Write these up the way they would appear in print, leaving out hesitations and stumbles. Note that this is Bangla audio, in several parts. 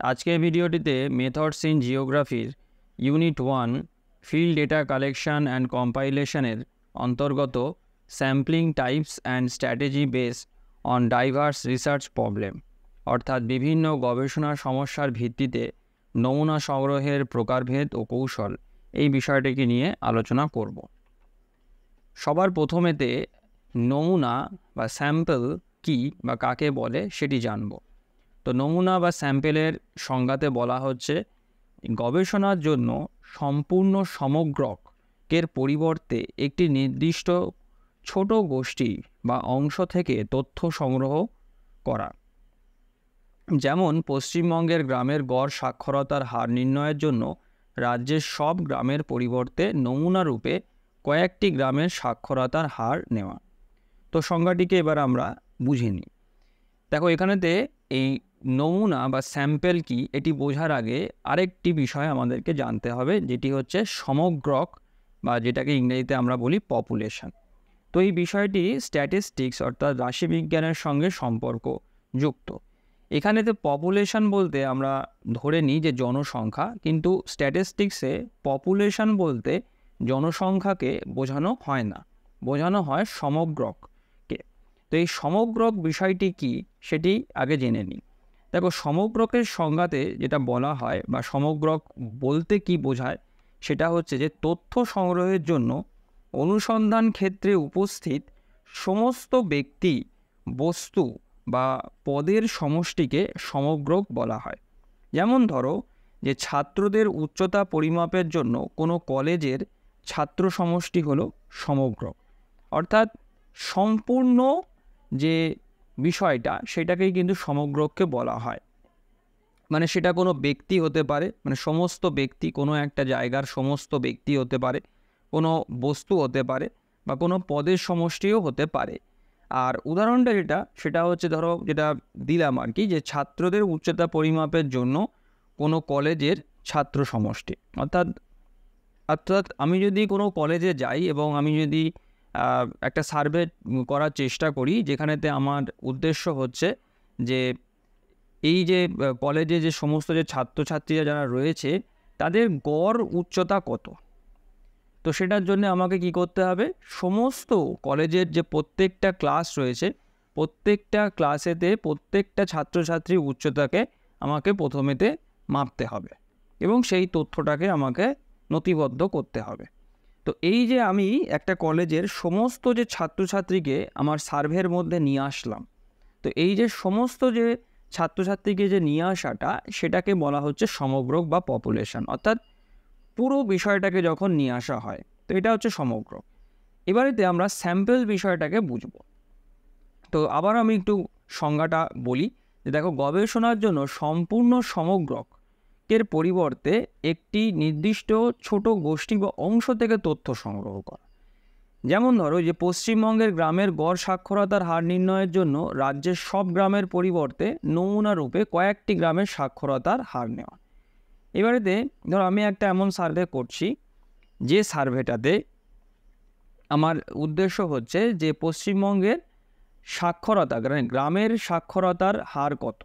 আজকের ভিডিওটিতে মেথডস ইন জিওগ্রাফির unit 1 field data collection and কম্পাইলেশনের অন্তর্গত sampling types and strategy based on diverse research problem অর্থাৎ বিভিন্ন গবেষণা সমস্যার ভিত্তিতে নমুনা সংগ্রহের প্রকারভেদ ও কৌশল এই বিষয়টিকে নিয়ে আলোচনা করব। সবার প্রথমেতে নমুনা বা স্যাম্পল কী বা কাকে বলে সেটি জানব। তো নমুনা বা স্যাম্পেলের সংজ্ঞাতে বলা হচ্ছে গবেষণার জন্য সম্পূর্ণ সমগ্রকের পরিবর্তে একটি নির্দিষ্ট ছোট গোষ্ঠী বা অংশ থেকে তথ্য সংগ্রহ করা। যেমন পশ্চিমবঙ্গের গ্রামের গড় সাক্ষরতার হার নির্ণয়ের জন্য রাজ্যের সব গ্রামের পরিবর্তে নমুনা রূপে কয়েকটি গ্রামের সাক্ষরতার হার নেওয়া। তো সংজ্ঞাটিকে এবার আমরা বুঝে নিই। দেখো, এখানেতে এই নমুনা বা স্যাম্পেল কি এটি বোঝার আগে আরেকটি বিষয় আমাদেরকে জানতে হবে, যেটি হচ্ছে সমগ্রক বা যেটাকে ইংরেজিতে আমরা বলি পপুলেশন। তো এই বিষয়টি স্ট্যাটিস্টিক্স অর্থাৎ রাশিবিজ্ঞানের সঙ্গে সম্পর্কযুক্ত। এখানেতে পপুলেশন বলতে আমরা ধরে নিই যে জনসংখ্যা, কিন্তু স্ট্যাটিস্টিক্সে পপুলেশন বলতে জনসংখ্যাকে বোঝানো হয় না, বোঝানো হয় সমগ্রককে। তো এই সমগ্রক বিষয়টি কি সেটি আগে জেনে নিই। দেখো, সমগ্রকের সংজ্ঞাতে যেটা বলা হয় বা সমগ্রক বলতে কি বোঝায় সেটা হচ্ছে যে তথ্য সংগ্রহের জন্য অনুসন্ধান ক্ষেত্রে উপস্থিত সমস্ত ব্যক্তি, বস্তু বা পদের সমষ্টিকে সমগ্রক বলা হয়। যেমন ধরো যে ছাত্রদের উচ্চতা পরিমাপের জন্য কোনো কলেজের ছাত্র সমষ্টি হলো সমগ্রক, অর্থাৎ সম্পূর্ণ যে বিষয়টা সেটাকেই কিন্তু সমগ্রককে বলা হয়। মানে সেটা কোনো ব্যক্তি হতে পারে, মানে সমস্ত ব্যক্তি, কোনো একটা জায়গার সমস্ত ব্যক্তি হতে পারে, কোনো বস্তু হতে পারে, বা কোনো পদের সমষ্টিও হতে পারে। আর উদাহরণটা সেটা হচ্ছে ধরো যেটা দিলাম আর কি, যে ছাত্রদের উচ্চতা পরিমাপের জন্য কোনো কলেজের ছাত্র সমষ্টি। অর্থাৎ আমি যদি কোনো কলেজে যাই এবং আমি যদি একটা সার্ভে করার চেষ্টা করি, যেখানেতে আমার উদ্দেশ্য হচ্ছে যে এই যে কলেজে যে সমস্ত যে ছাত্রছাত্রীরা যারা রয়েছে তাদের গড় উচ্চতা কত। তো সেটার জন্য আমাকে কি করতে হবে, সমস্ত কলেজের যে প্রত্যেকটা ক্লাস রয়েছে প্রত্যেকটা ক্লাসেতে প্রত্যেকটা ছাত্রছাত্রীর উচ্চতাকে আমাকে প্রথমেতে মাপতে হবে এবং সেই তথ্যটাকে আমাকে নথিবদ্ধ করতে হবে। তো এই যে আমি একটা কলেজের সমস্ত যে ছাত্রছাত্রীকে আমার সার্ভের মধ্যে নিয়ে আসলাম, তো এই যে সমস্ত যে ছাত্রছাত্রীকে যে নিয়ে আসাটা সেটাকে বলা হচ্ছে সমগ্রক বা পপুলেশন, অর্থাৎ পুরো বিষয়টাকে যখন নিয়ে আসা হয়, তো এটা হচ্ছে সমগ্রক। এবারেতে আমরা স্যাম্পল বিষয়টাকে বুঝব। তো আবার আমি একটু সংজ্ঞাটা বলি যে দেখো, গবেষণার জন্য সম্পূর্ণ সমগ্রকের পরিবর্তে একটি নির্দিষ্ট ছোট গোষ্ঠী বা অংশ থেকে তথ্য সংগ্রহ করা। যেমন ধরো যে পশ্চিমবঙ্গের গ্রামের গড় সাক্ষরতার হার নির্ণয়ের জন্য রাজ্যের সব গ্রামের পরিবর্তে নমুনা রূপে কয়েকটি গ্রামের সাক্ষরতার হার নেওয়া। এবারেতে ধরো আমি একটা এমন সার্ভে করছি যে সার্ভেটাতে আমার উদ্দেশ্য হচ্ছে যে পশ্চিমবঙ্গের সাক্ষরতা, গ্রামের সাক্ষরতার হার কত।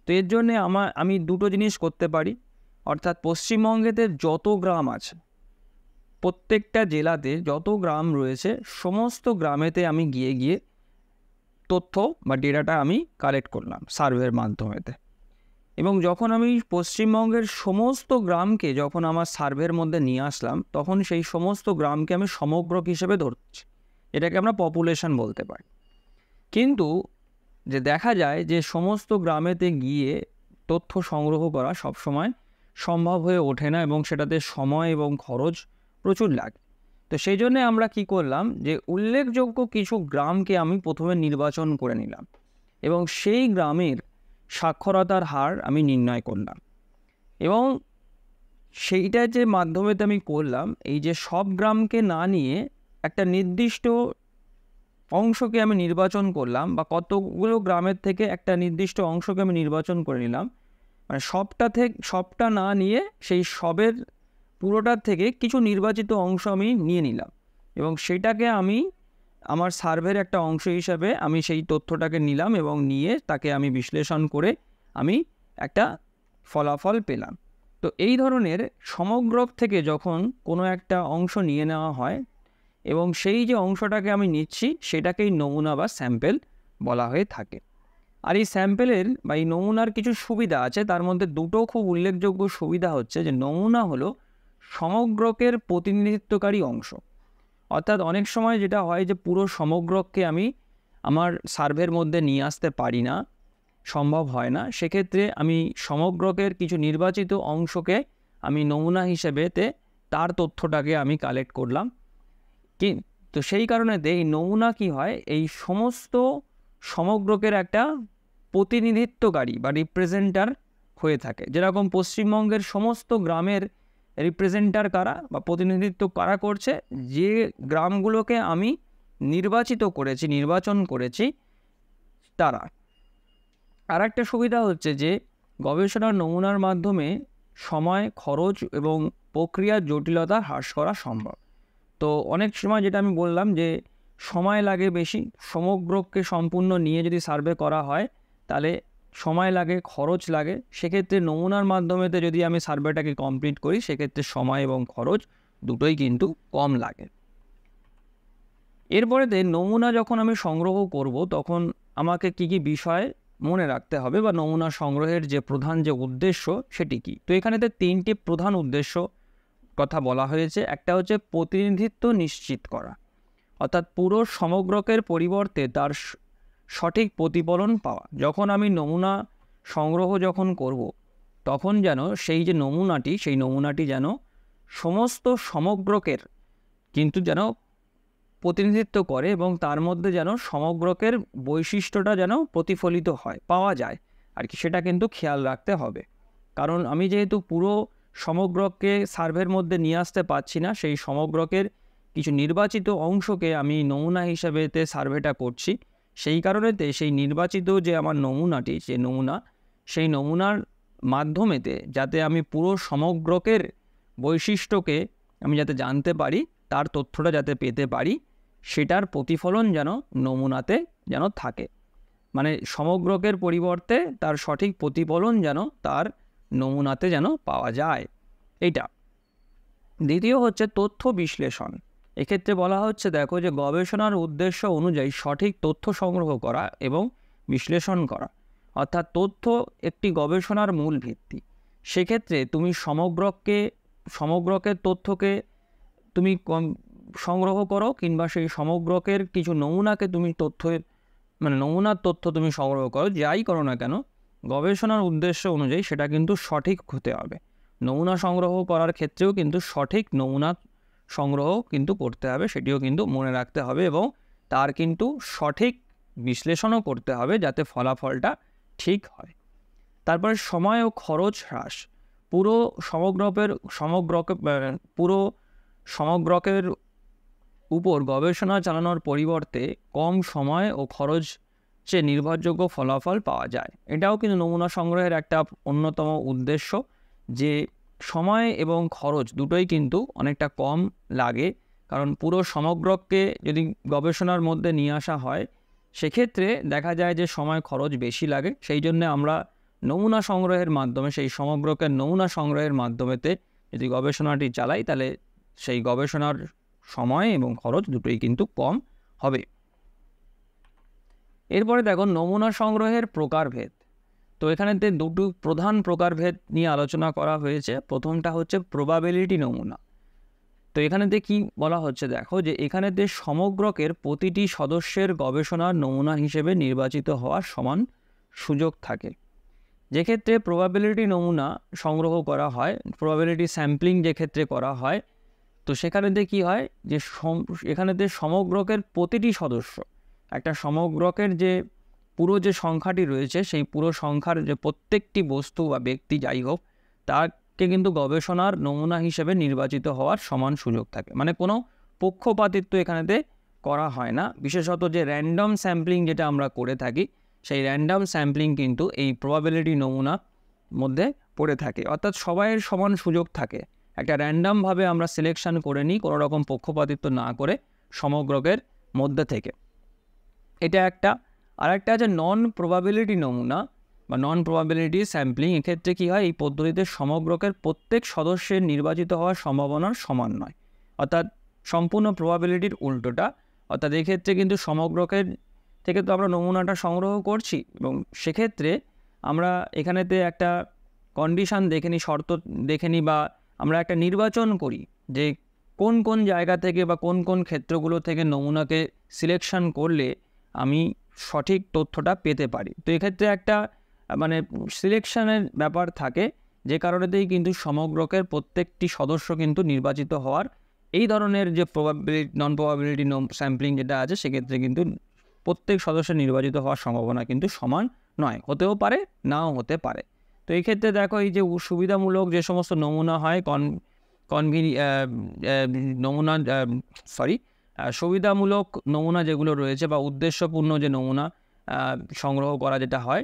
তো এর জন্যে আমি দুটো জিনিস করতে পারি, অর্থাৎ পশ্চিমবঙ্গেতে যত গ্রাম আছে, প্রত্যেকটা জেলাতে যত গ্রাম রয়েছে সমস্ত গ্রামেতে আমি গিয়ে তথ্য বা ডেটাটা আমি কালেক্ট করলাম সার্ভের মাধ্যমেতে। এবং যখন আমি পশ্চিমবঙ্গের সমস্ত গ্রামকে যখন আমার সার্ভের মধ্যে নিয়ে আসলাম, তখন সেই সমস্ত গ্রামকে আমি সমগ্রক হিসেবে ধরছি, এটাকে আমরা পপুলেশন বলতে পারি। কিন্তু যে দেখা যায় যে সমস্ত গ্রামেতে গিয়ে তথ্য সংগ্রহ করা সবসময় সম্ভব হয়ে ওঠে না এবং সেটাতে সময় এবং খরচ প্রচুর লাগে। তো সেই জন্যে আমরা কি করলাম, যে উল্লেখযোগ্য কিছু গ্রামকে আমি প্রথমে নির্বাচন করে নিলাম এবং সেই গ্রামের সাক্ষরতার হার আমি নির্ণয় করলাম। এবং সেইটা যে মাধ্যমেতে আমি করলাম, এই যে সব গ্রামকে না নিয়ে একটা নির্দিষ্ট অংশকে আমি নির্বাচন করলাম, বা কতগুলো গ্রামের থেকে একটা নির্দিষ্ট অংশকে আমি নির্বাচন করে নিলাম, মানে সবটা না নিয়ে সেই সবের পুরোটার থেকে কিছু নির্বাচিত অংশ আমি নিয়ে নিলাম এবং সেটাকে আমি আমার সার্ভের একটা অংশ হিসাবে আমি সেই তথ্যটাকে নিলাম এবং নিয়ে তাকে আমি বিশ্লেষণ করে আমি একটা ফলাফল পেলাম। তো এই ধরনের সমগ্রক থেকে যখন কোনো একটা অংশ নিয়ে নেওয়া হয় এবং সেই যে অংশটাকে আমি নিচ্ছি সেটাকেই নমুনা বা স্যাম্পেল বলা হয়ে থাকে। আর এই স্যাম্পেলের বা এই নমুনার কিছু সুবিধা আছে, তার মধ্যে দুটো খুব উল্লেখযোগ্য সুবিধা হচ্ছে যে নমুনা হলো সমগ্রকের প্রতিনিধিত্বকারী অংশ। অর্থাৎ অনেক সময় যেটা হয় যে পুরো সমগ্রকে আমি আমার সার্ভের মধ্যে নিয়ে আসতে পারি না, সম্ভব হয় না, সেক্ষেত্রে আমি সমগ্রকের কিছু নির্বাচিত অংশকে আমি নমুনা হিসেবেতে তার তথ্যটাকে আমি কালেক্ট করলাম। তো সেই কারণেতে এই নমুনা কি হয়, এই সমস্ত সমগ্রকের একটা প্রতিনিধিত্বকারী বা রিপ্রেজেন্টার হয়ে থাকে। যেরকম পশ্চিমবঙ্গের সমস্ত গ্রামের রিপ্রেজেন্টার কারা বা প্রতিনিধিত্ব কারা করছে, যে গ্রামগুলোকে আমি নির্বাচন করেছি তারা। আর একটা সুবিধা হচ্ছে যে গবেষণার নমুনার মাধ্যমে সময়, খরচ এবং প্রক্রিয়ার জটিলতা হ্রাস করা সম্ভব। তো অনেক সময় যেটা আমি বললাম যে সময় লাগে বেশি, সমগ্রকে সম্পূর্ণ নিয়ে যদি সার্ভে করা হয় তাহলে সময় লাগে, খরচ লাগে। সেক্ষেত্রে নমুনার মাধ্যমেতে যদি আমি সার্ভেটাকে কমপ্লিট করি সেক্ষেত্রে সময় এবং খরচ দুটোই কিন্তু কম লাগে। এরপরেতে নমুনা যখন আমি সংগ্রহ করব তখন আমাকে কি কি বিষয় মনে রাখতে হবে বা নমুনা সংগ্রহের যে প্রধান যে উদ্দেশ্য সেটি কি। তো এখানেতে তিনটি প্রধান উদ্দেশ্য কথা বলা হয়েছে। একটা হচ্ছে প্রতিনিধিত্ব নিশ্চিত করা, অর্থাৎ পুরো সমগ্রকের পরিবর্তে তার সঠিক প্রতিফলন পাওয়া। যখন আমি নমুনা সংগ্রহ যখন করব তখন যেন সেই যে নমুনাটি, সেই নমুনাটি যেন সমস্ত সমগ্রকের কিন্তু যেন প্রতিনিধিত্ব করে এবং তার মধ্যে যেন সমগ্রকের বৈশিষ্ট্যটা যেন প্রতিফলিত হয়, পাওয়া যায় আর কি, সেটা কিন্তু খেয়াল রাখতে হবে। কারণ আমি যেহেতু পুরো সমগ্রকে সার্ভের মধ্যে নিয়ে আসতে পারছি না, সেই সমগ্রকের কিছু নির্বাচিত অংশকে আমি নমুনা হিসাবেতে সার্ভেটা করছি। সেই কারণেতে সেই নির্বাচিত যে আমার নমুনাটি, সেই নমুনার মাধ্যমেতে যাতে আমি পুরো সমগ্রকের বৈশিষ্ট্যকে আমি যাতে জানতে পারি, তার তথ্যটা যাতে পেতে পারি, সেটার প্রতিফলন যেন নমুনাতে যেন থাকে। মানে সমগ্রকের পরিবর্তে তার সঠিক প্রতিফলন যেন তার নমুনাতে যেন পাওয়া যায়, এইটা। দ্বিতীয় হচ্ছে তথ্য বিশ্লেষণ। এক্ষেত্রে বলা হচ্ছে দেখো যে গবেষণার উদ্দেশ্য অনুযায়ী সঠিক তথ্য সংগ্রহ করা এবং বিশ্লেষণ করা, অর্থাৎ তথ্য একটি গবেষণার মূল ভিত্তি। সেক্ষেত্রে তুমি সমগ্রকের তথ্যকে তুমি সংগ্রহ করো কিংবা সেই সমগ্রকের কিছু নমুনাকে তুমি নমুনার তথ্য তুমি সংগ্রহ করো, যাই করো না কেন গবেষণার উদ্দেশ্য অনুযায়ী সেটা কিন্তু সঠিক হতে হবে। নমুনা সংগ্রহ করার ক্ষেত্রেও কিন্তু সঠিক নমুনা সংগ্রহ কিন্তু করতে হবে, সেটিও কিন্তু মনে রাখতে হবে এবং তার কিন্তু সঠিক বিশ্লেষণও করতে হবে যাতে ফলাফলটা ঠিক হয়। তারপরে সময় ও খরচ হ্রাস। পুরো সমগ্রকের উপর গবেষণা চালানোর পরিবর্তে কম সময় ও খরচে নির্ভরযোগ্য ফলাফল পাওয়া যায়। এটাও কিন্তু নমুনা সংগ্রহের একটা অন্যতম উদ্দেশ্য, যে সময় এবং খরচ দুটোই কিন্তু অনেকটা কম লাগে। কারণ পুরো সমগ্রকে যদি গবেষণার মধ্যে নিয়ে আসা হয় সেক্ষেত্রে দেখা যায় যে সময় খরচ বেশি লাগে। সেই জন্য আমরা নমুনা সংগ্রহের মাধ্যমে, সেই সমগ্রকের নমুনা সংগ্রহের মাধ্যমেতে যদি গবেষণাটি চালাই তাহলে সেই গবেষণার সময় এবং খরচ দুটোই কিন্তু কম হবে। এরপরে দেখো নমুনা সংগ্রহের প্রকারভেদ। তো এখানেতে দুটো প্রধান প্রকারভেদ নিয়ে আলোচনা করা হয়েছে। প্রথমটা হচ্ছে প্রবাবিলিটি নমুনা। তো এখানেতে কি বলা হচ্ছে দেখো যে এখানেতে সমগ্রকের প্রতিটি সদস্যের গবেষণার নমুনা হিসেবে নির্বাচিত হওয়ার সমান সুযোগ থাকে। যেক্ষেত্রে প্রবাবিলিটি নমুনা সংগ্রহ করা হয়, প্রবাবিলিটি স্যাম্পলিং যে ক্ষেত্রে করা হয়, তো সেখানেতে কি হয় যে এখানেতে সমগ্রকের প্রতিটি সদস্য, একটা সমগ্রকের যে পুরো যে সংখ্যাটি রয়েছে সেই পুরো সংখ্যার যে প্রত্যেকটি বস্তু বা ব্যক্তি যাই হোক তাকে কিন্তু গবেষণার নমুনা হিসেবে নির্বাচিত হওয়ার সমান সুযোগ থাকে। মানে কোনো পক্ষপাতিত্ব এখানেতে করা হয় না। বিশেষত যে র্যান্ডম স্যাম্পলিং যেটা আমরা করে থাকি, সেই র্যান্ডম স্যাম্পলিং কিন্তু এই প্রবাবিলিটি নমুনার মধ্যে পড়ে থাকে। অর্থাৎ সবাইয়ের সমান সুযোগ থাকে, একটা র্যান্ডমভাবে আমরা সিলেকশন করে নিই কোনো রকম পক্ষপাতিত্ব না করে সমগ্রকের মধ্যে থেকে, এটা একটা। আর একটা আছে নন প্রবাবিলিটি নমুনা। বা নন প্রবাবিলিটি স্যাম্পলিং, এক্ষেত্রে কী হয়, এই পদ্ধতিতে সমগ্রকের প্রত্যেক সদস্যের নির্বাচিত হওয়ার সম্ভাবনার সমান নয়, অর্থাৎ সম্পূর্ণ প্রবাবিলিটির উল্টোটা। অর্থাৎ এক্ষেত্রে কিন্তু সমগ্রকের থেকে তো আমরা নমুনাটা সংগ্রহ করছি, এবং সেক্ষেত্রে আমরা এখানেতে একটা কন্ডিশান দেখে নিই, শর্ত দেখে নিই, বা আমরা একটা নির্বাচন করি যে কোন কোন জায়গা থেকে বা কোন কোন ক্ষেত্রগুলো থেকে নমুনাকে সিলেকশন করলে আমি সঠিক তথ্যটা পেতে পারি। তো এক্ষেত্রে একটা মানে সিলেকশনের ব্যাপার থাকে, যে কারণেতেই কিন্তু সমগ্রকের প্রত্যেকটি সদস্য কিন্তু নির্বাচিত হওয়ার এই ধরনের যে প্রবাবিলিটি নন প্রবাবিলিটি স্যাম্পলিং যেটা আছে, সেক্ষেত্রে কিন্তু প্রত্যেক সদস্যের নির্বাচিত হওয়ার সম্ভাবনা কিন্তু সমান নয়, হতেও পারে নাও হতে পারে। তো এই ক্ষেত্রে দেখো, এই যে সুবিধামূলক যে সমস্ত নমুনা হয়, সুবিধামূলক নমুনা যেগুলো রয়েছে বা উদ্দেশ্যপূর্ণ যে নমুনা সংগ্রহ করা যেটা হয়,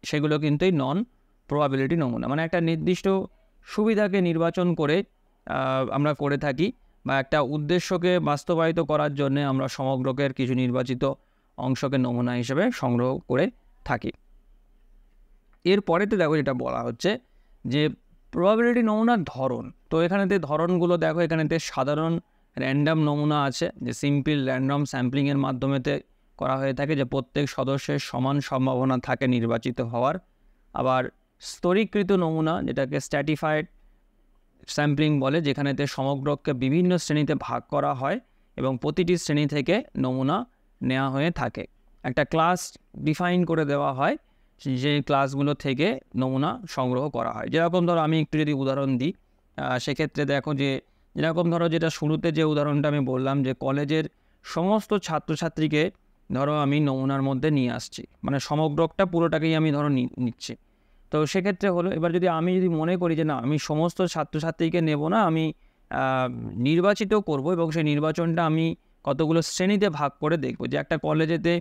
সেগুলো কিন্তু এই নন প্রবাবিলিটি নমুনা, মানে একটা নির্দিষ্ট সুবিধাকে নির্বাচন করে আমরা করে থাকি, বা একটা উদ্দেশ্যকে বাস্তবায়িত করার জন্য আমরা সমগ্রকের কিছু নির্বাচিত অংশকে নমুনা হিসেবে সংগ্রহ করে থাকি। এরপরেতে দেখো যেটা বলা হচ্ছে যে প্রবাবিলিটি নমুনার ধরন। তো এখানেতে ধরনগুলো দেখো, এখানেতে সাধারণ র্যান্ডাম নমুনা আছে, যে সিম্পল র্যান্ডম স্যাম্পলিংয়ের মাধ্যমেতে করা হয়ে থাকে, যে প্রত্যেক সদস্যের সমান সম্ভাবনা থাকে নির্বাচিত হওয়ার। আবার স্তরীকৃত নমুনা, যেটাকে স্ট্র্যাটিফাইড স্যাম্পলিং বলে, যেখানেতে সমগ্রকে বিভিন্ন শ্রেণীতে ভাগ করা হয় এবং প্রতিটি শ্রেণী থেকে নমুনা নেওয়া হয়ে থাকে। একটা ক্লাস ডিফাইন করে দেওয়া হয়, যে ক্লাসগুলো থেকে নমুনা সংগ্রহ করা হয়। যেরকম ধরো আমি একটু যদি উদাহরণ দিই, সেক্ষেত্রে দেখো যে যেরকম ধরো যেটা শুরুতে যে উদাহরণটা আমি বললাম, যে কলেজের সমস্ত ছাত্রছাত্রীকে ধরো আমি নমুনার মধ্যে নিয়ে আসছি, মানে সমগ্রকটা পুরোটাকেই আমি ধরো নিচ্ছি। তো সেক্ষেত্রে হলো, এবার যদি আমি মনে করি যে না, আমি সমস্ত ছাত্রছাত্রীকে নেব না, আমি নির্বাচিত করব, এবং সেই নির্বাচনটা আমি কতগুলো শ্রেণীতে ভাগ করে দেখব, যে একটা কলেজেতে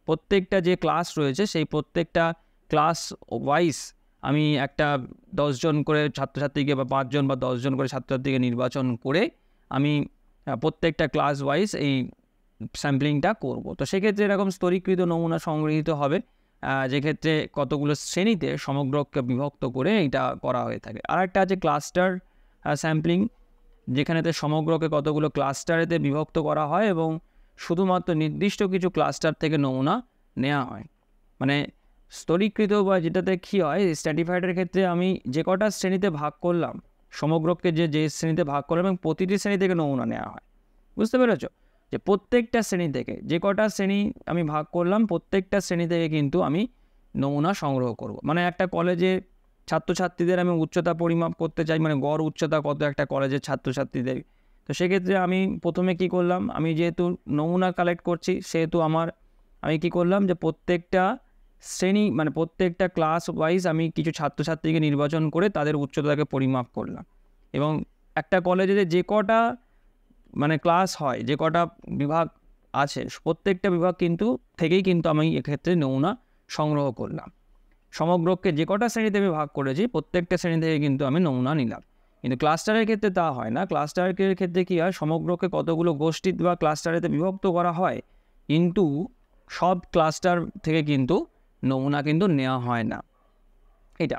প্রত্যেকটা যে ক্লাস রয়েছে, সেই প্রত্যেকটা ক্লাস ওয়াইজ আমি একটা 10 জন করে ছাত্রছাত্রীকে বা 5 জন বা 10 জন করে ছাত্রছাত্রীকে নির্বাচন করে আমি প্রত্যেকটা ক্লাস ওয়াইজ এই স্যাম্পলিংটা করব। তো সেক্ষেত্রে এরকম স্তরীকৃত নমুনা সংগৃহীত হবে, যেক্ষেত্রে কতগুলো শ্রেণীতে সমগ্রকে বিভক্ত করে এটা করা হয়ে থাকে। আর একটা আছে ক্লাস্টার স্যাম্পলিং, যেখানেতে সমগ্রকে কতগুলো ক্লাস্টারেতে বিভক্ত করা হয় এবং শুধুমাত্র নির্দিষ্ট কিছু ক্লাস্টার থেকে নমুনা নেওয়া হয়। মানে স্তরীকৃত বা যেটাতে কী হয়, স্ট্র্যাটিফাইডের ক্ষেত্রে আমি যে কটা শ্রেণীতে ভাগ করলাম, সমগ্রকে যে শ্রেণীতে ভাগ করলাম, এবং প্রতিটি শ্রেণী থেকে নমুনা নেওয়া হয়। বুঝতে পেরেছ? যে প্রত্যেকটা শ্রেণী থেকে যে কটা শ্রেণী আমি ভাগ করলাম, প্রত্যেকটা শ্রেণী থেকে কিন্তু আমি নমুনা সংগ্রহ করব। মানে একটা কলেজে ছাত্রছাত্রীদের আমি উচ্চতা পরিমাপ করতে চাই, মানে গড় উচ্চতা কত একটা কলেজের ছাত্রছাত্রীদের। তো সেক্ষেত্রে আমি প্রথমে কি করলাম, আমি যেহেতু নমুনা কালেক্ট করছি, সেহেতু আমি কি করলাম, যে প্রত্যেকটা শ্রেণী মানে প্রত্যেকটা ক্লাস ওয়াইজ আমি কিছু ছাত্রছাত্রীকে নির্বাচন করে তাদের উচ্চতাকে পরিমাপ করলাম, এবং একটা কলেজে যে কটা মানে ক্লাস হয়, যে কটা বিভাগ আছে, প্রত্যেকটা বিভাগ থেকেই কিন্তু আমি এক্ষেত্রে নমুনা সংগ্রহ করলাম। সমগ্রকে যে কটা শ্রেণীতে আমি ভাগ করেছি, প্রত্যেকটা শ্রেণী থেকে কিন্তু আমি নমুনা নিলাম। কিন্তু ক্লাস্টারের ক্ষেত্রে তা হয় না। ক্লাস্টারের ক্ষেত্রে কী হয়, সমগ্রকে কতগুলো গোষ্ঠী বা ক্লাস্টারেতে বিভক্ত করা হয়, কিন্তু সব ক্লাস্টার থেকে কিন্তু নমুনা কিন্তু নেওয়া হয় না। এটা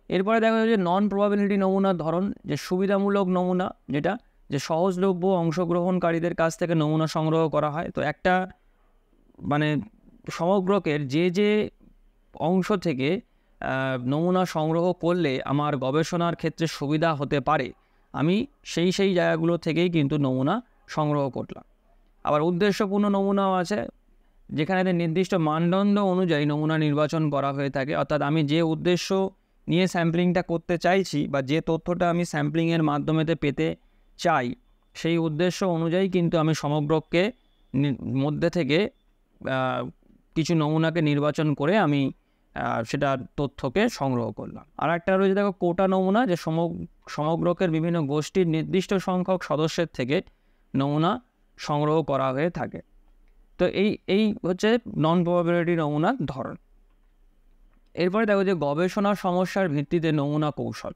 এরপরে দেখা যায় যে নন প্রবাবিলিটি নমুনার ধরন, যে সুবিধামূলক নমুনা, যেটা যে সহজলভ্য অংশগ্রহণকারীদের কাছ থেকে নমুনা সংগ্রহ করা হয়। তো একটা মানে সমগ্রকের যে অংশ থেকে নমুনা সংগ্রহ করলে আমার গবেষণার ক্ষেত্রে সুবিধা হতে পারে, আমি সেই জায়গাগুলো থেকেই কিন্তু নমুনা সংগ্রহ করলাম। আবার উদ্দেশ্যপূর্ণ নমুনাও আছে, যেখানে নির্দিষ্ট মানদণ্ড অনুযায়ী নমুনা নির্বাচন করা হয়ে থাকে। অর্থাৎ আমি যে উদ্দেশ্য নিয়ে স্যাম্পলিংটা করতে চাইছি, বা যে তথ্যটা আমি স্যাম্পলিংয়ের মাধ্যমেতে পেতে চাই, সেই উদ্দেশ্য অনুযায়ী কিন্তু আমি সমগ্রকে মধ্যে থেকে কিছু নমুনাকে নির্বাচন করে আমি সেটা তথ্যকে সংগ্রহ করলাম। আর একটা রয়েছে দেখো কোটা নমুনা, যে সমগ্রকের বিভিন্ন গোষ্ঠীর নির্দিষ্ট সংখ্যক সদস্যের থেকে নমুনা সংগ্রহ করা হয়ে থাকে। তো এই হচ্ছে নন প্রবাবিলিটি নমুনার ধরন। এরপরে দেখো যে গবেষণা সমস্যার ভিত্তিতে নমুনা কৌশল।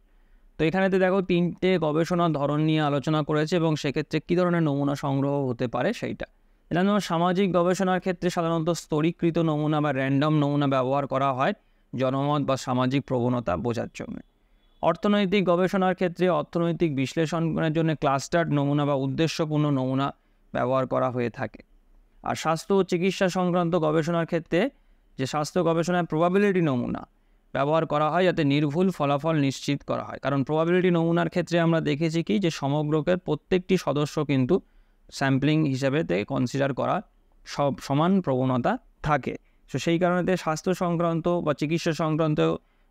তো এখানেতে দেখো 3টে গবেষণার ধরন নিয়ে আলোচনা করেছে, এবং সেক্ষেত্রে কী ধরনের নমুনা সংগ্রহ হতে পারে সেইটা। এটা সামাজিক গবেষণার ক্ষেত্রে সাধারণত স্তরীকৃত নমুনা বা র্যান্ডম নমুনা ব্যবহার করা হয়, জনমত বা সামাজিক প্রবণতা বোঝার জন্য। অর্থনৈতিক গবেষণার ক্ষেত্রে অর্থনৈতিক বিশ্লেষণের জন্য ক্লাস্টার্ড নমুনা বা উদ্দেশ্যপূর্ণ নমুনা ব্যবহার করা হয়ে থাকে। আর স্বাস্থ্য ও চিকিৎসা সংক্রান্ত গবেষণার ক্ষেত্রে যে স্বাস্থ্য গবেষণায় প্রবাবিলিটি নমুনা ব্যবহার করা হয় যাতে নির্ভুল ফলাফল নিশ্চিত করা হয়। কারণ প্রবাবিলিটি নমুনার ক্ষেত্রে আমরা দেখেছি কি যে সমগ্রকের প্রত্যেকটি সদস্য কিন্তু স্যাম্পলিং হিসেবে কনসিডার করা সব সমান প্রবণতা থাকে। তো সেই কারণে স্বাস্থ্য সংক্রান্ত বা চিকিৎসা সংক্রান্ত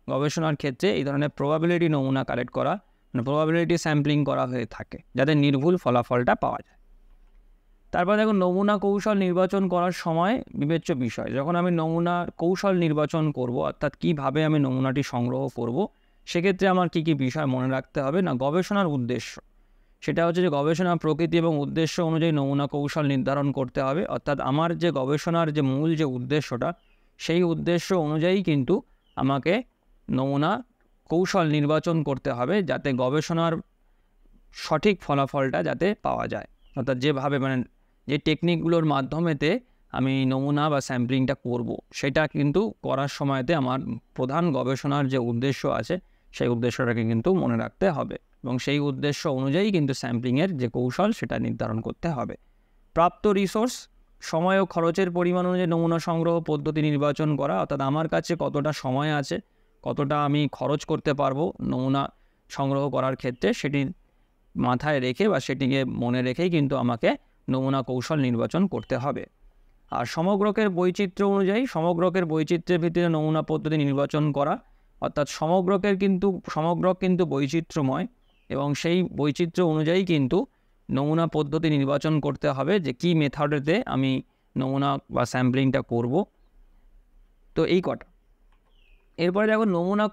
গবেষণার ক্ষেত্রে এই ধরনের প্রবাবিলিটি নমুনা কালেক্ট করা, মানে প্রবাবিলিটি স্যাম্পলিং করা হয়ে থাকে যাতে নির্ভুল ফলাফলটা পাওয়া যায়। তারপর দেখুন নমুনা কৌশল নির্বাচন করার সময় বিবেচ্য বিষয়। যখন আমি নমুনা কৌশল নির্বাচন করব, অর্থাৎ কীভাবে আমি নমুনাটি সংগ্রহ করব, সেক্ষেত্রে আমার কী কী বিষয় মনে রাখতে হবে না, গবেষণার উদ্দেশ্য। সেটা হচ্ছে যে গবেষণার প্রকৃতি এবং উদ্দেশ্য অনুযায়ী নমুনা কৌশল নির্ধারণ করতে হবে। অর্থাৎ আমার যে গবেষণার যে মূল যে উদ্দেশ্যটা, সেই উদ্দেশ্য অনুযায়ী কিন্তু আমাকে নমুনা কৌশল নির্বাচন করতে হবে যাতে গবেষণার সঠিক ফলাফলটা যাতে পাওয়া যায়। অর্থাৎ যেভাবে মানে যে টেকনিকগুলোর মাধ্যমেতে আমি নমুনা বা স্যাম্পলিংটা করব, সেটা কিন্তু করার সময়তে আমার প্রধান গবেষণার যে উদ্দেশ্য আছে সেই উদ্দেশ্যটাকে কিন্তু মনে রাখতে হবে এবং সেই উদ্দেশ্য অনুযায়ী কিন্তু স্যাম্পলিংয়ের যে কৌশল সেটা নির্ধারণ করতে হবে। প্রাপ্ত রিসোর্স, সময় ও খরচের পরিমাণ অনুযায়ী নমুনা সংগ্রহ পদ্ধতি নির্বাচন করা। অর্থাৎ আমার কাছে কতটা সময় আছে, কতটা আমি খরচ করতে পারবো নমুনা সংগ্রহ করার ক্ষেত্রে, সেটি মাথায় রেখে বা সেটিকে মনে রেখেই কিন্তু আমাকে নমুনা কৌশল নির্বাচন করতে হবে। আর সমগ্রকের বৈচিত্র্য অনুযায়ী সমগ্রকের বৈচিত্র্যের ভিত্তিতে নমুনা পদ্ধতি নির্বাচন করা। অর্থাৎ সমগ্রক কিন্তু বৈচিত্র্যময় এবং সেই বৈচিত্র্য অনুযায়ী কিন্তু নমুনা পদ্ধতি নির্বাচন করতে হবে যে কী মেথডেতে আমি নমুনা বা স্যাম্পলিংটা করব। তো এই কটা। এরপরে দেখো নমুনা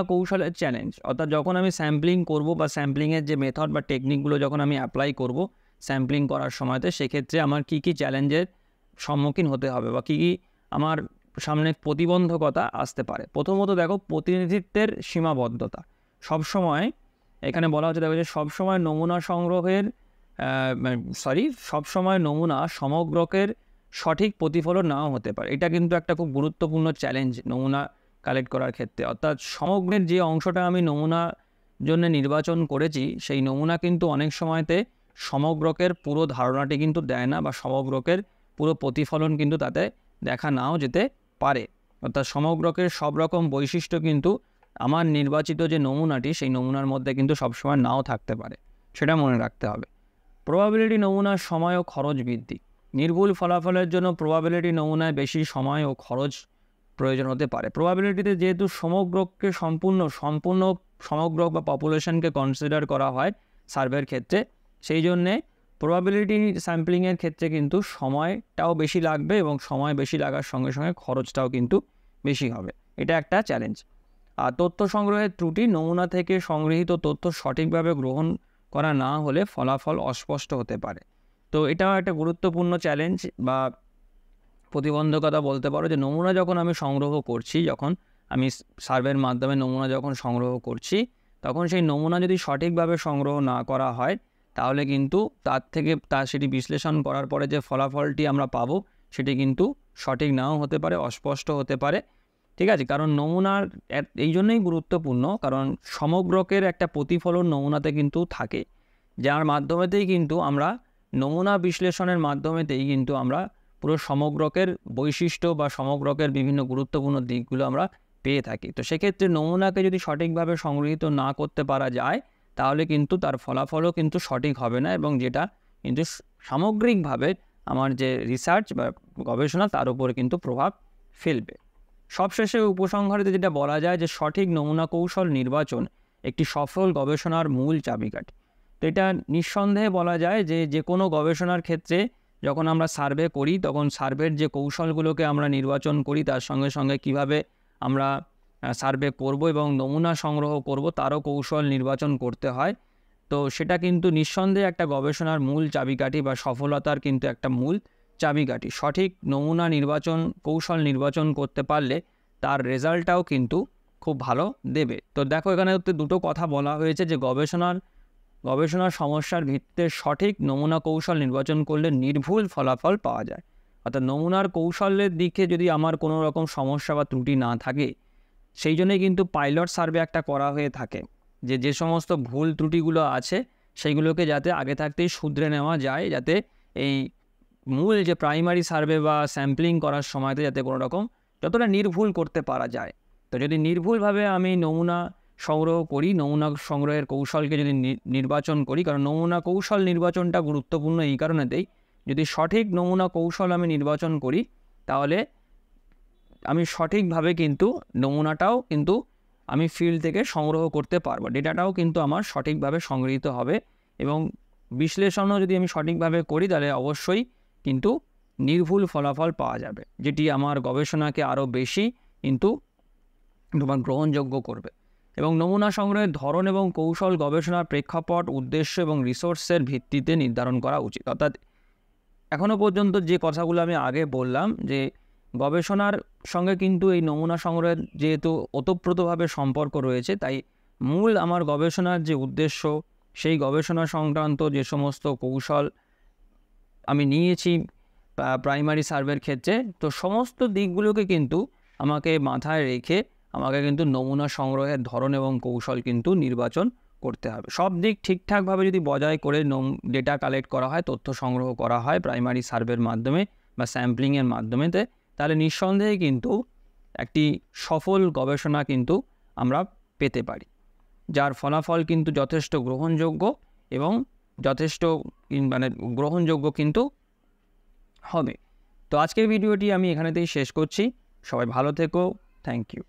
কৌশলের চ্যালেঞ্জ। অর্থাৎ যখন আমি স্যাম্পলিং করব বা স্যাম্পলিংয়ের যে মেথড বা টেকনিকগুলো যখন আমি অ্যাপ্লাই করব স্যাম্পলিং করার সময়তে, সেক্ষেত্রে আমার কী কী চ্যালেঞ্জের সম্মুখীন হতে হবে বা কী কী আমার সামনে প্রতিবন্ধকতা আসতে পারে। প্রথমত দেখো প্রতিনিধিত্বের সীমাবদ্ধতা। সবসময় এখানে বলা হচ্ছে দেখো যে সবসময় নমুনা সমগ্রকের সঠিক প্রতিফলন নাও হতে পারে। এটা কিন্তু একটা খুব গুরুত্বপূর্ণ চ্যালেঞ্জ নমুনা কালেক্ট করার ক্ষেত্রে। অর্থাৎ সমগ্রের যে অংশটা আমি নমুনা জন্য নির্বাচন করেছি, সেই নমুনা কিন্তু অনেক সময়তে সমগ্রকের পুরো ধারণাটি কিন্তু দেয় না বা সমগ্রকের পুরো প্রতিফলন কিন্তু তাতে দেখা নাও যেতে পারে। অর্থাৎ সমগ্রকের সব রকম বৈশিষ্ট্য কিন্তু আমার নির্বাচিত যে নমুনাটি সেই নমুনার মধ্যে কিন্তু সবসময় নাও থাকতে পারে, সেটা মনে রাখতে হবে। প্রবাবিলিটি নমুনার সময় ও খরচ বৃদ্ধি। নির্ভুল ফলাফলের জন্য প্রবাবিলিটি নমুনায় বেশি সময় ও খরচ প্রয়োজন হতে পারে। প্রবাবিলিটিতে যেহেতু সমগ্রকে সম্পূর্ণ সমগ্র বা পপুলেশনকে কনসিডার করা হয় সার্ভের ক্ষেত্রে, সেই জন্যে প্রবাবিলিটি স্যাম্পলিংয়ের ক্ষেত্রে কিন্তু সময়টাও বেশি লাগবে এবং সময় বেশি লাগার সঙ্গে সঙ্গে খরচটাও কিন্তু বেশি হবে। এটা একটা চ্যালেঞ্জ। আর তথ্য সংগ্রহের ত্রুটি। নমুনা থেকে সংগৃহীত তথ্য সঠিকভাবে গ্রহণ করা না হলে ফলাফল অস্পষ্ট হতে পারে। তো এটাও একটা গুরুত্বপূর্ণ চ্যালেঞ্জ বা প্রতিবন্ধকতা বলতে পারো যে নমুনা যখন আমি সংগ্রহ করছি, যখন আমি সার্ভের মাধ্যমে নমুনা যখন সংগ্রহ করছি, তখন সেই নমুনা যদি সঠিকভাবে সংগ্রহ না করা হয় তাহলে কিন্তু সেটি বিশ্লেষণ করার পরে যে ফলাফলটি আমরা পাবো সেটি কিন্তু সঠিক নাও হতে পারে, অস্পষ্ট হতে পারে। ঠিক আছে, কারণ নমুনার এই জন্যই গুরুত্বপূর্ণ, কারণ সমগ্রকের একটা প্রতিফলন নমুনাতে কিন্তু থাকে, যার মাধ্যমেতেই কিন্তু আমরা নমুনা বিশ্লেষণের মাধ্যমেতেই কিন্তু আমরা পুরো সমগ্রকের বৈশিষ্ট্য বা সমগ্রকের বিভিন্ন গুরুত্বপূর্ণ দিকগুলো আমরা পেয়ে থাকি। তো সেক্ষেত্রে নমুনাকে যদি সঠিকভাবে সংগৃহীত না করতে পারা যায় তাহলে কিন্তু তার ফলাফলও কিন্তু সঠিক হবে না এবং যেটা কিন্তু সামগ্রিকভাবে আমার যে রিসার্চ বা গবেষণা তার উপরে কিন্তু প্রভাব ফেলবে। সবশেষে উপসংহারে যেটা বলা যায় যে সঠিক নমুনা কৌশল নির্বাচন একটি সফল গবেষণার মূল চাবিকাঠি। তো এটা নিঃসন্দেহে বলা যায় যে কোনো গবেষণার ক্ষেত্রে যখন আমরা সার্ভে করি তখন সার্ভের যে কৌশলগুলোকে আমরা নির্বাচন করি তার সঙ্গে সঙ্গে কিভাবে আমরা সার্ভে করব এবং নমুনা সংগ্রহ করব তারও কৌশল নির্বাচন করতে হয়। তো সেটা কিন্তু নিঃসন্দেহে একটা গবেষণার মূল চাবিকাঠি বা সফলতার কিন্তু একটা মূল চাবিকাঠি। সঠিক নমুনা কৌশল নির্বাচন করতে পারলে তার রেজাল্টটাও কিন্তু খুব ভালো দেবে। তো দেখো এখানে দুটো কথা বলা হয়েছে যে গবেষণার সমস্যার ভিত্তিতে সঠিক নমুনা কৌশল নির্বাচন করলে নির্ভুল ফলাফল পাওয়া যায়। অর্থাৎ নমুনার কৌশলের দিকে যদি আমার কোনো রকম সমস্যা বা ত্রুটি না থাকে, সেই জন্যই কিন্তু পাইলট সার্ভে একটা করা হয়ে থাকে, যে সমস্ত ভুল ত্রুটিগুলো আছে সেইগুলোকে যাতে আগে থাকতেই শুধরে নেওয়া যায়, যাতে এই মূল যে প্রাইমারি সার্ভে বা স্যাম্পলিং করার সময়তে যাতে কোনো রকম যতটা নির্ভুল করতে পারা যায়। তো যদি নির্ভুলভাবে আমি নমুনা সংগ্রহ করি, নমুনা সংগ্রহের কৌশলকে যদি নির্বাচন করি, কারণ নমুনা কৌশল নির্বাচনটা গুরুত্বপূর্ণ এই কারণেতেই, যদি সঠিক নমুনা কৌশল আমি নির্বাচন করি তাহলে আমি সঠিকভাবে কিন্তু নমুনাটাও কিন্তু আমি ফিল্ড থেকে সংগ্রহ করতে পারবো, ডেটাটাও কিন্তু আমার সঠিকভাবে সংগৃহীত হবে এবং বিশ্লেষণও যদি আমি সঠিকভাবে করি তাহলে অবশ্যই কিন্তু নির্ভুল ফলাফল পাওয়া যাবে, যেটি আমার গবেষণাকে আরও বেশি কিন্তু তোমার গ্রহণযোগ্য করবে। এবং নমুনা সংগ্রহের ধরন এবং কৌশল গবেষণার প্রেক্ষাপট, উদ্দেশ্য এবং রিসোর্সের ভিত্তিতে নির্ধারণ করা উচিত। অর্থাৎ এখনও পর্যন্ত যে কথাগুলো আমি আগে বললাম, যে গবেষণার সঙ্গে কিন্তু এই নমুনা সংগ্রহের যেহেতু ওতপ্রোতভাবে সম্পর্ক রয়েছে, তাই মূল আমার গবেষণার যে উদ্দেশ্য, সেই গবেষণা সংক্রান্ত যে সমস্ত কৌশল আমি নিয়েছি প্রাইমারি সার্ভের ক্ষেত্রে, তো সমস্ত দিকগুলোকে কিন্তু আমাকে মাথায় রেখে আমাকে কিন্তু নমুনা সংগ্রহের ধরন এবং কৌশল কিন্তু নির্বাচন করতে হবে। সব দিক ঠিকঠাকভাবে যদি বজায় করে ডেটা কালেক্ট করা হয়, তথ্য সংগ্রহ করা হয় প্রাইমারি সার্ভের মাধ্যমে বা স্যাম্পলিংয়ের মাধ্যমে, তাহলে নিঃসন্দেহে কিন্তু একটি সফল গবেষণা কিন্তু আমরা পেতে পারি, যার ফলাফল কিন্তু যথেষ্ট গ্রহণযোগ্য এবং যথেষ্ট গ্রহণযোগ্য কিন্তু হবে। তো আজকের ভিডিওটি আমি এখানেতেই শেষ করছি। সবাই ভালো থেকো। Thank you.